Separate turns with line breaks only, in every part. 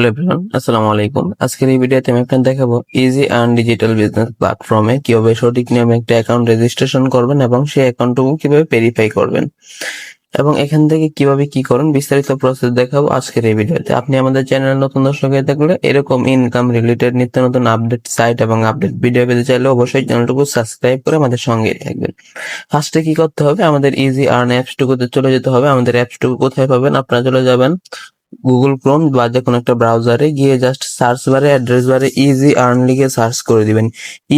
Hello everyone, আসসালামু আলাইকুম। আজকের এই ভিডিওতে আমি আপনাদের দেখাবো ইজি আর্ন ডিজিটাল বিজনেস প্ল্যাটফর্মে কিভাবে সঠিক নিয়মে একটা অ্যাকাউন্ট রেজিস্ট্রেশন করবেন এবং সেই অ্যাকাউন্টটুকু কিভাবে ভেরিফাই করবেন এবং এখান থেকে কিভাবে কি করুন বিস্তারিত প্রসেস দেখাবো আজকের এই ভিডিওতে। আপনি আমাদের চ্যানেল নতুন দর্শক হয়ে থাকলে এরকম ইনকাম রিলেটেড নিত্য নতুন আপডেট সাইট এবং আপডেট ভিডিও পেতে চাইলে অবশ্যই চ্যানেলটুকু সাবস্ক্রাইব করে আমাদের সঙ্গে থাকবেন। ফার্স্টে কি করতে হবে, আমাদের ইজি আর্ন অ্যাপসটুকুতে চলে যেতে হবে। আমাদের অ্যাপসটুকু কোথায় পাবেন, আপনারা চলে যাবেন গুগল ক্রোম বা যে কোনো একটা ব্রাউজারে গিয়ে জাস্ট সার্চ বারে অ্যাড্রেস বারে ইজি আর্ন লিখে সার্চ করে দিবেন।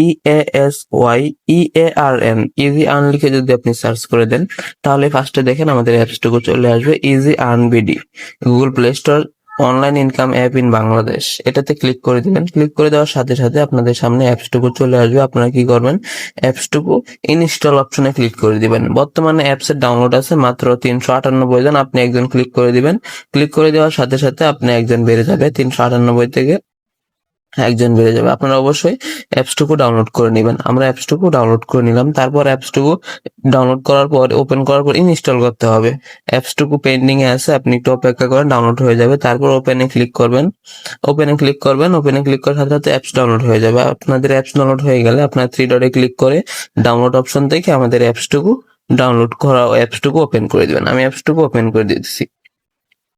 EASYEARN ইজি আর্ন লিখে যদি আপনি সার্চ করে দেন তাহলে ফার্স্টে দেখেন আমাদের অ্যাপসটুকু চলে আসবে easy earn BD, Google play store online income app in Bangladesh. এটাতে ক্লিক করে দিবেন। ক্লিক করে দেওয়ার সাথে সাথে আপনাদের সামনে অ্যাপসটুকু চলে আসবে। আপনারা কি করবেন, অ্যাপসটুকু ইনস্টল অপশনে ক্লিক করে দিবেন। বর্তমানে অ্যাপসের ডাউনলোড আছে মাত্র 398 জন। আপনি একজন ক্লিক করে দিবেন। ক্লিক করে দেওয়ার সাথে সাথে আপনি একজন বেড়ে যাবে, 398 থেকে একজন বেড়ে যাবে। আপনারা অবশ্যই অ্যাপসটুকু ডাউনলোড করে নেবেন। আমরা অ্যাপসটুকু ডাউনলোড করে নিলাম। তারপর অ্যাপসটুকু ডাউনলোড করার পর ওপেন করার পর ইনস্টল করতে হবে। অ্যাপসটুকু পেন্ডিং এ আছে, আপনি একটু অপেক্ষা করেন, ডাউনলোড হয়ে যাবে। তারপর ওপেনে ক্লিক করবেন। ওপেনে ক্লিক করার সাথে সাথে অ্যাপস ডাউনলোড হয়ে যাবে। আপনাদের অ্যাপস ডাউনলোড হয়ে গেলে আপনার থ্রি ডটে ক্লিক করে ডাউনলোড অপশন থেকে আমাদের অ্যাপসটুকু ওপেন করে দিবেন। আমি অ্যাপসটুকু ওপেন করে দিচ্ছি।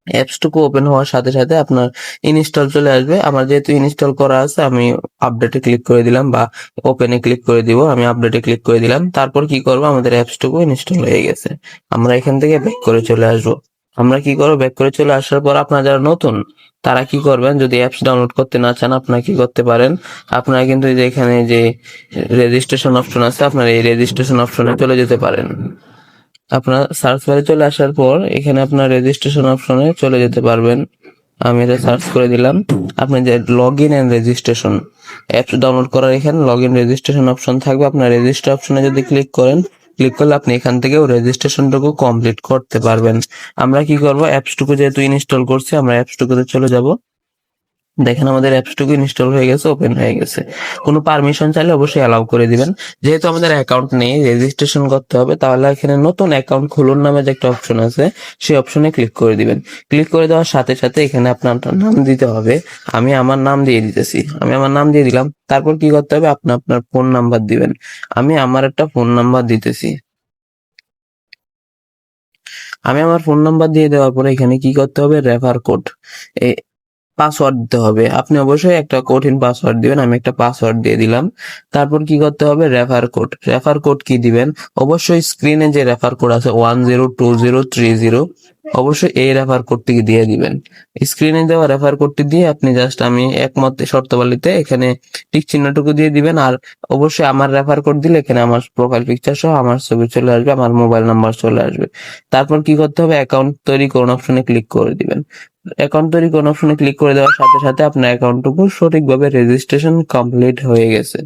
অ্যাপসটুকু ওপেন হওয়ার সাথে সাথে আপনার ইনস্টল চলে আসবে। আমার যেহেতু ইনস্টল করা আছে আমি আপডেটে ক্লিক করে দিলাম বা ওপেনে ক্লিক করে দিব। আমি আপডেটে ক্লিক করে দিলাম। তারপর কি করব, আমাদের অ্যাপসটুকু ইনস্টল হয়ে গেছে। আমরা এখান থেকে ব্যাক করে চলে আসবো। আমরা কি করবো, ব্যাক করে চলে আসার পর আপনারা যারা নতুন তারা কি করবেন, যদি অ্যাপস ডাউনলোড করতে না চান আপনারা কি করতে পারেন, আপনারা কিন্তু এই যে এখানে যে রেজিস্ট্রেশন অপশন আছে আপনারা এই রেজিস্ট্রেশন অপশনে চলে যেতে পারেন। আপনার সার্চ বারে চলে আসার পর এখানে আপনার রেজিস্ট্রেশন অপশনে চলে যেতে পারবেন। আমি এটা সার্চ করে দিলাম। আপনি যে log in and registration apps download করার এখানে লগ ইন রেজিস্ট্রেশন অপশন থাকবে। আপনার রেজিস্টার অপশনে যদি ক্লিক করেন, ক্লিক করলে আপনি এখান থেকেও রেজিস্ট্রেশনটুকু কমপ্লিট করতে পারবেন। আমরা কি করব, অ্যাপসটুকু যেহেতু ইনস্টল করছি আমরা অ্যাপসটুকুতে চলে যাব। দেখেন আমাদের অ্যাপসটুকু ইনস্টল হয়ে গেছে, ওপেন হয়ে গেছে। কোনো পারমিশন চাইলে অবশ্যই অ্যালাউ করে দিবেন। যেহেতু আমাদের অ্যাকাউন্ট নেই, রেজিস্ট্রেশন করতে হবে, তাহলে এখানে নতুন অ্যাকাউন্ট খুলুন নামে যে একটা অপশন আছে সেই অপশনে ক্লিক করে দিবেন। ক্লিক করে দেওয়ার সাথে সাথে এখানে আপনার নাম দিতে হবে। আমি আমার নাম দিয়ে দিতেছি। আমি আমার নাম দিয়ে দিলাম। তারপর কি করতে হবে, আপনি আপনার ফোন নাম্বার দিবেন। আমি আমার একটা ফোন নাম্বার দিতেছি। আমি আমার ফোন নাম্বার দিয়ে দেওয়ার পরে এখানে কি করতে হবে, রেফার কোড পাসওয়ার্ড দিতে হবে। আপনি অবশ্যই একটা কঠিন পাসওয়ার্ড দিবেন। আমি একটা পাসওয়ার্ড দিয়ে দিলাম। তারপর কি করতে হবে, রেফার কোড কি দিবেন, অবশ্যই স্ক্রিনে যে রেফার কোড আছে 102030 অবশ্যই এই রেফার কোডটি দিয়ে দিবেন। স্ক্রিনে দেওয়া রেফার কোডটি দিয়ে আপনি জাস্ট আমি একমত শর্তাবলীতে এখানে টিক চিহ্নটুকু দিয়ে দিবেন। আর অবশ্যই আমার রেফার কোড দিলে এখানে আমার প্রোফাইল পিকচার সহ আমার ছবি চলে আসবে, আমার মোবাইল নাম্বার চলে আসবে। তারপর কি করতে হবে, অ্যাকাউন্ট তৈরি করুন অপশনে ক্লিক করে দিবেন। অ্যাকাউন্ট তৈরি কোন অপশনে ক্লিক করে দেওয়ার সাথে সাথে আপনার অ্যাকাউন্টটুকু সঠিকভাবে রেজিস্ট্রেশন কমপ্লিট হয়ে গেছে।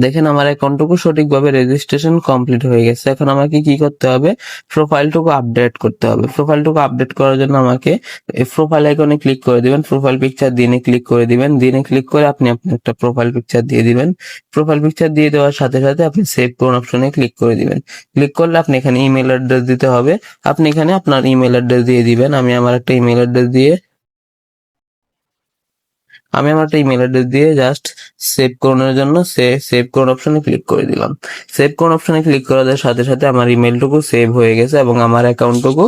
দেখেন আমার অ্যাকাউন্টটুকু সঠিকভাবে রেজিস্ট্রেশন কমপ্লিট হয়ে গেছে। এখন আমাকে কি করতে হবে, প্রোফাইলটুকু আপডেট করতে হবে। প্রোফাইলটুকু আপডেট করার জন্য আমাকে এই প্রোফাইল আইকনে ক্লিক করে দিবেন। প্রোফাইল পিকচার দিনে ক্লিক করে দিবেন। দিনে ক্লিক করে আপনি আপনার একটা প্রোফাইল পিকচার দিয়ে দিবেন। প্রোফাইল পিকচার দিয়ে দেওয়ার সাথে সাথে আপনি সেভ করুন অপশনে ক্লিক করে দিবেন। ক্লিক করলে আপনি এখানে ইমেল অ্যাড্রেস দিতে হবে। আপনি এখানে আপনার ইমেল অ্যাড্রেস দিয়ে দিবেন। আমি আমার একটা ইমেল অ্যাড্রেস দিয়ে জাস্ট সেভ করানোর জন্য সেভ করুন অপশনে ক্লিক করে দিলাম। সেভ করুন অপশনে ক্লিক করার সাথে সাথে আমার ইমেলটুকু সেভ হয়ে গেছে এবং আমার অ্যাকাউন্টটুকু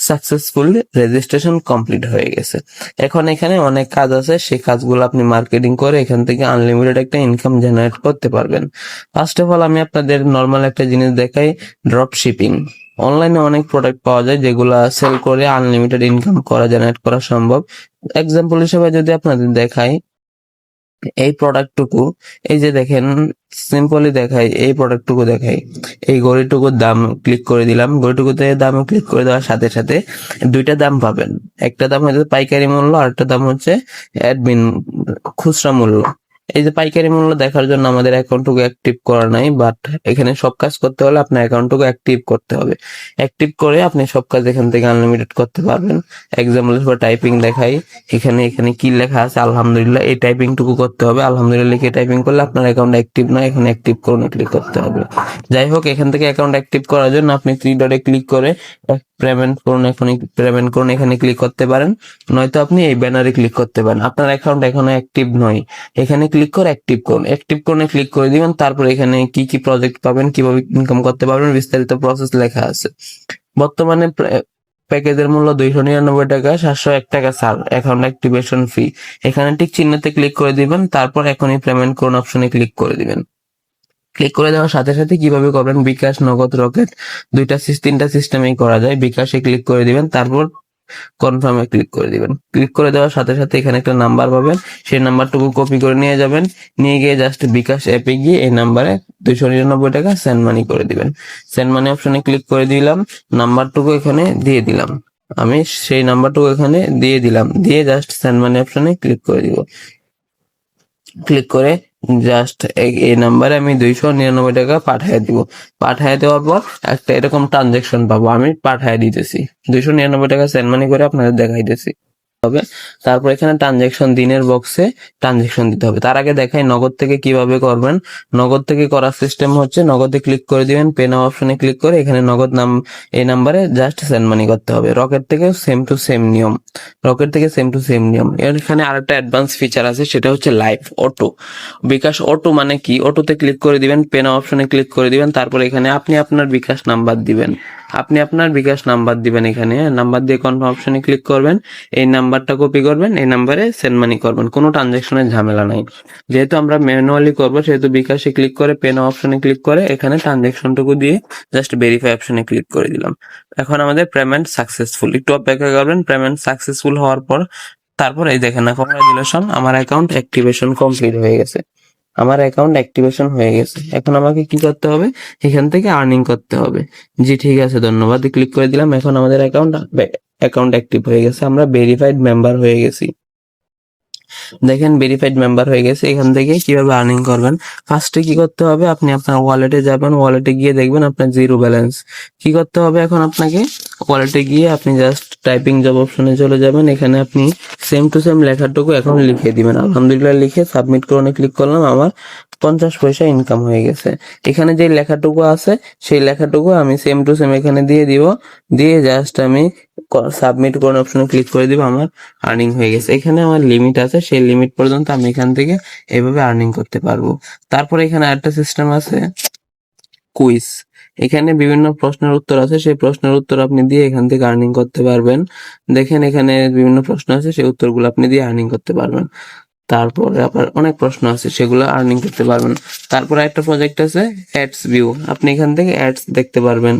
সাকসেসফুলি রেজিস্ট্রেশন কমপ্লিট হয়ে গেছে। এখন এখানে অনেক কাজ আছে, সেই কাজগুলো আপনি মার্কেটিং করে এখান থেকে আনলিমিটেড একটা ইনকাম জেনারেট করতে পারবেন। ফার্স্ট অফ অল আমি আপনাদের নর্মাল একটা জিনিস দেখাই, ড্রপ শিপিং। অনলাইনে অনেক প্রোডাক্ট পাওয়া যায় যেগুলা সেল করে আনলিমিটেড ইনকাম জেনারেট করা সম্ভব। এক্সাম্পল হিসেবে যদি আপনাদের দেখাই, এই প্রোডাক্টটুকু, এই যে দেখেন সিম্পলি দেখাই, এই প্রোডাক্টটুকু দেখাই, এই ঘড়িটুকুর দাম ক্লিক করে দিলাম। ঘড়িটুকুতে দাম ক্লিক করে দেওয়ার সাথে সাথে দুইটা দাম পাবেন। একটা দাম হচ্ছে পাইকারি মূল্য, আর একটা দাম হচ্ছে অ্যাডমিন খুচরা মূল্য। এই যে পাইকারি মূল্য দেখার জন্য আমাদের অ্যাকাউন্টটুকু অ্যাক্টিভ করা নাই, বাট এখানে সব কাজ করতে হলে আপনার অ্যাকাউন্টটুকু অ্যাক্টিভ করতে হবে। অ্যাক্টিভ করে আপনি সব কাজ এখান থেকে আনলিমিটেড করতে পারবেন। এক্সাম্পল হিসেবে টাইপিং দেখাই, এখানে কি লেখা আছে, আলহামদুলিল্লাহ, এই টাইপিংটুকু করতে হবে। আলহামদুলিল্লাহ লিখে টাইপিং করলে আপনার অ্যাকাউন্ট অ্যাক্টিভ নয়, এখানে অ্যাক্টিভ করুন ক্লিক করতে হবে। যাই হোক, এখান থেকে অ্যাকাউন্ট অ্যাক্টিভ করার জন্য আপনি থ্রি ডটে ক্লিক করে পেমেন্ট করুন, এখনই পেমেন্ট করুন, এখানে ক্লিক করতে পারেন, নয়তো আপনি এই ব্যানারে ক্লিক করতে পারেন। আপনার অ্যাকাউন্ট এখনো অ্যাক্টিভ নয়, এখানে ক্লিক করে অ্যাক্টিভ করুন, অ্যাক্টিভ করুন ক্লিক করে দিবেন। তারপর এখানে কি কি প্রজেক্ট পাবেন, কিভাবে ইনকাম করতে পারবেন, বিস্তারিত প্রসেস লেখা আছে। বর্তমানে প্যাকেজের মূল্য 299 টাকা, 701 টাকা স্যার, অ্যাকাউন্ট অ্যাক্টিভেশন ফি। এখানে টিক চিহ্নতে ক্লিক করে দিবেন, তারপর এখনই পেমেন্ট করুন অপশনে ক্লিক করে দিবেন। ক্লিক করে দেওয়ার সাথে সাথে কিভাবে করবেন, বিকাশ, নগদ, রকেট, তিনটা সিস্টেমেই করা যায়। বিকাশে ক্লিক করে দিবেন, তারপর কনফার্মে ক্লিক করে দিবেন। ক্লিক করে দেওয়ার সাথে সাথে এখানে একটা নাম্বার পাবেন, সেই নাম্বারটুকু কপি করে নিয়ে যাবেন, নিয়ে গিয়ে জাস্ট বিকাশ অ্যাপে গিয়ে এই নাম্বারে 299 টাকা সেন্ড মানি করে দিবেন। সেন্ড মানি অপশনে ক্লিক করে দিলাম, নাম্বারটুকু এখানে দিয়ে দিলাম, আমি সেই নাম্বারটুকু এখানে দিয়ে দিলাম, দিয়ে জাস্ট সেন্ড মানি অপশনে ক্লিক করে দিব। ক্লিক করে জাস্ট এই নাম্বারে আমি 299 টাকা পাঠিয়ে দিব। পাঠিয়ে দেওয়ার পর একটা এরকম ট্রানজেকশন পাবো, আমি পাঠিয়ে দিতেছি 299 টাকা সেন্ড মানি করে আপনাদের দেখাইতেছি হবে। তারপর এখানে ট্রানজেকশন দিনের বক্সে ট্রানজেকশন দিতে হবে। তার আগে দেখাই নগদ থেকে কিভাবে করবেন। নগদ থেকে করার সিস্টেম হচ্ছে, নগদে ক্লিক করে দিবেন, পে নাও অপশনে ক্লিক করে এখানে নগদ এই নাম্বারে জাস্ট সেন্ড মানি করতে হবে। রকেট থেকে সেম টু সেম নিয়ম, এখানে আরেকটা অ্যাডভান্স ফিচার আছে, সেটা হচ্ছে লাইভ অটো। বিকাশ অটো মানে কি, অটোতে ক্লিক করে দিবেন, পে নাও অপশনে ক্লিক করে দিবেন, তারপর এখানে আপনি আপনার বিকাশ নাম্বার দিবেন, এখানে নাম্বার দিয়ে কনফার্ম অপশনে ক্লিক করবেন, এই নাম্বারটা কপি করবেন, এই নাম্বারে সেন্ড মানি করবেন, কোনো ট্রানজাকশনের ঝামেলা নাই। যেহেতু আমরা ম্যানুয়ালি করবো, সেহেতু বিকাশে ক্লিক করে পে নাও অপশনে ক্লিক করে এখানে ট্রানজাকশনটুকু দিয়ে জাস্ট ভেরিফাই অপশনে ক্লিক করে দিলাম। এখন আমাদের পেমেন্ট সাকসেসফুল, একটু অপেক্ষা করবেন। পেমেন্ট সাকসেসফুল হওয়ার পর তারপর এই দেখেন না, কংগ্রাচুলেশন, আমার অ্যাকাউন্ট অ্যাক্টিভেশন কমপ্লিট হয়ে গেছে। এখন আমাকে কি করতে হবে, এখান থেকে আর্নিং করতে হবে। জি ঠিক আছে, ধন্যবাদ, ক্লিক করে দিলাম। এখন আমাদের অ্যাকাউন্ট অ্যাক্টিভ হয়ে গেছে, আমরা ভেরিফাইড মেম্বার হয়ে গেছি। দেখেন ভেরিফাইড মেম্বার হয়ে গেছে। এখান থেকে কিভাবে আর্নিং করবেন, ফার্স্টে কি করতে হবে, আপনি আপনার ওয়ালেটে যাবেন, ওয়ালেটে গিয়ে দেখবেন আপনার জিরো ব্যালেন্স। কি করতে হবে, এখন আপনাকে ওয়ালেটে গিয়ে আপনি জাস্ট টাইপিং জব অপশনে চলে যাবেন, এখানে আপনি সেম টু সেম লেখাটুকু এখন লিখে দিবেন। আলহামদুলিল্লাহ লিখে সাবমিট করনে ক্লিক করলাম, আমার 50 পয়সা ইনকাম হয়ে গেছে। এখানে যে লেখাটুকু আছে সেই লেখাটুকু আমি সেম টু সেম এখানে দিয়ে দিব, দিয়ে জাস্ট আমি সাবমিট করুন অপশনে ক্লিক করে দিব, আমার আর্নিং হয়ে গেছে। এখানে আমার লিমিট আছে, সেই লিমিট পর্যন্ত আমি এখান থেকে এভাবে আর্নিং করতে পারবো। তারপরে এখানে আরেকটা সিস্টেম আছে, কুইজ। এখানে বিভিন্ন প্রশ্নের উত্তর আছে, সেই প্রশ্নের উত্তর আপনি দিয়ে এখান থেকে আর্নিং করতে পারবেন। দেখেন এখানে বিভিন্ন প্রশ্ন আছে, সেই উত্তরগুলো আপনি দিয়ে আর্নিং করতে পারবেন। তারপরে আবার অনেক প্রশ্ন আছে, সেগুলো আর্নিং করতে পারবেন। তারপরে একটা প্রজেক্ট আছে অ্যাডস ভিউ, আপনি এখান থেকে অ্যাডস দেখতে পারবেন,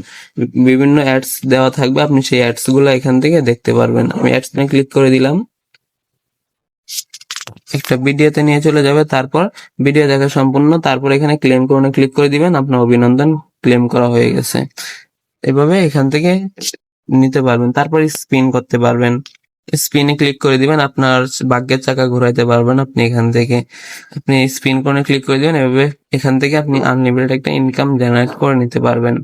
বিভিন্ন অ্যাডস দেওয়া থাকবে, আপনি সেই অ্যাডস গুলো এখান থেকে দেখতে পারবেন। আমি অ্যাডস নিয়ে ক্লিক করে দিলাম, একটা ভিডিওতে নিয়ে চলে যাবে, তারপর ভিডিও দেখা সম্পূর্ণ, তারপর এখানে ক্লেম করুন ক্লিক করে দিবেন, আপনার অভিনন্দন, ক্লেম করা হয়ে গেছে। এভাবে এখান থেকে নিতে পারবেন। তারপর স্পিন করতে পারবেন, স্পিনে ক্লিক করে দিবেন, আপনার ভাগ্যের চাকা ঘোরাইতে পারবেন আপনি এখান থেকে। আপনি স্পিন করে ক্লিক করে দিবেন, এভাবে এখান থেকে আপনি আনলিমিটেড একটা ইনকাম জেনারেট করে নিতে পারবেন।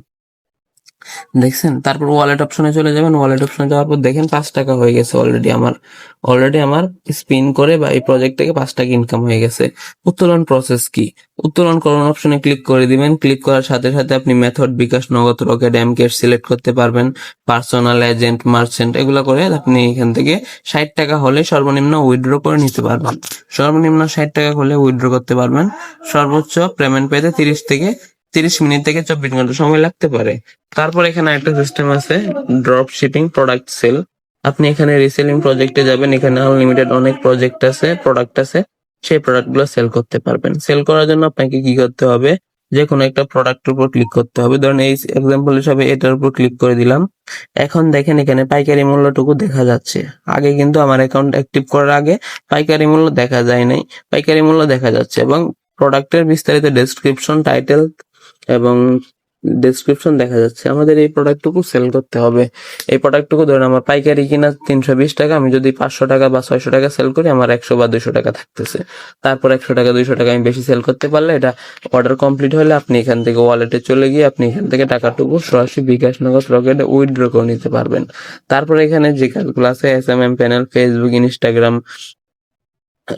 দেখছেন, তারপর ওয়ালেট অপশনে চলে যাবেন, ওয়ালেট অপশনে যাওয়ার পর দেখেন 5 টাকা হয়ে গেছে অলরেডি আমার স্পিন করে বা এই প্রজেক্ট থেকে 5 টাকা ইনকাম হয়ে গেছে। উত্তোলন প্রসেস কি, উত্তোলন করুন অপশনে ক্লিক করে দিবেন, ক্লিক করার সাথে সাথে আপনি মেথড, বিকাশ, নগদ, রকেট, এমকেশ সিলেক্ট করতে পারবেন, পার্সোনাল, এজেন্ট, মার্চেন্ট, এগুলো করে আপনি এখান থেকে 60 টাকা হলে সর্বনিম্ন উইথড্র করে নিতে পারবেন। সর্বনিম্ন 60 টাকা হলে উইথড্র করতে পারবেন। সর্বোচ্চ পেমেন্ট পেতে 30 মিনিট থেকে 24 ঘন্টা সময় লাগতে পারে। তারপর এখানে একটা সিস্টেম আছে ড্রপ শিপিং প্রোডাক্ট সেল। আপনি এখানে রিসেলিং প্রজেক্টে যাবেন, এখানে আনলিমিটেড অনেক প্রজেক্ট আছে, প্রোডাক্ট আছে, সেই প্রোডাক্ট গুলো সেল করতে পারবেন। সেল করার জন্য আপনাকে কি করতে হবে, যে কোনো একটা প্রোডাক্টের উপর ক্লিক করতে হবে। ধরেন এই এক্সাম্পল হিসাবে এটার উপর ক্লিক করে দিলাম। এখন দেখেন এখানে পাইকারি মূল্যটুকু দেখা যাচ্ছে। আগে কিন্তু আমার অ্যাকাউন্ট অ্যাক্টিভ করার আগে পাইকারি মূল্য দেখা যায় নাই, পাইকারি মূল্য দেখা যাচ্ছে, এবং প্রোডাক্টের বিস্তারিত ডেসক্রিপশন, টাইটেল এবং ডেসক্রিপশন দেখা যাচ্ছে। আমাদের এই প্রোডাক্টটুকু সেল করতে হবে। এই প্রোডাক্টটুকু ধরেন আমার পাইকারি কিনা 320 টাকা, আমি যদি 500 টাকা বা 600 টাকা সেল করি, আমার 100 বা 200 টাকা থাকতেছে। তারপর 100 টাকা 200 টাকা আমি বেশি সেল করতে পারলে, এটা অর্ডার কমপ্লিট হলে আপনি এখান থেকে ওয়ালেটে চলে গিয়ে আপনি এখান থেকে টাকাটুকু সরাসরি বিকাশ, নগদ, রকেটে উইথড্র করে নিতে পারবেন। তারপর এখানে যে কাজগুলো আছে, SMM panel, Facebook, Instagram,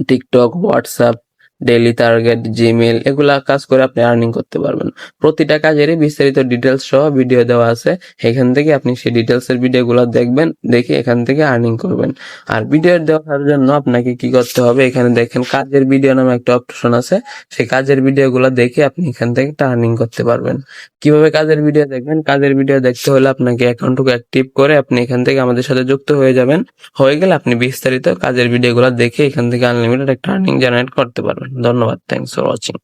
TikTok, WhatsApp, daily target, Gmail এগুলা কাজ করে আপনি আর্নিং করতে পারবেন। প্রতিটা কাজেরই বিস্তারিত ডিটেলস সহ ভিডিও দেওয়া আছে, এখান থেকে আপনি সেই ডিটেলসের ভিডিওগুলো দেখবেন, দেখে এখান থেকে আর্নিং করবেন। আর ভিডিও দেওয়ার জন্য আপনাকে কি করতে হবে, এখানে দেখেন কাজের ভিডিও নামে একটা অপশন আছে, সেই কাজের ভিডিওগুলো দেখে আপনি এখান থেকে আর্নিং করতে পারবেন। কিভাবে কাজের ভিডিও দেখবেন? কাজের ভিডিও দেখতে হলে আপনাকে অ্যাকাউন্টকে অ্যাক্টিভ করে আপনি এখান থেকে আমাদের সাথে যুক্ত হয়ে যাবেন। হয়ে গেলে আপনি বিস্তারিত কাজের ভিডিওগুলো দেখে এখান থেকে আনলিমিটেড একটা আর্নিং জেনারেট করতে পারবেন। ধন্যবাদ। Thanks for watching.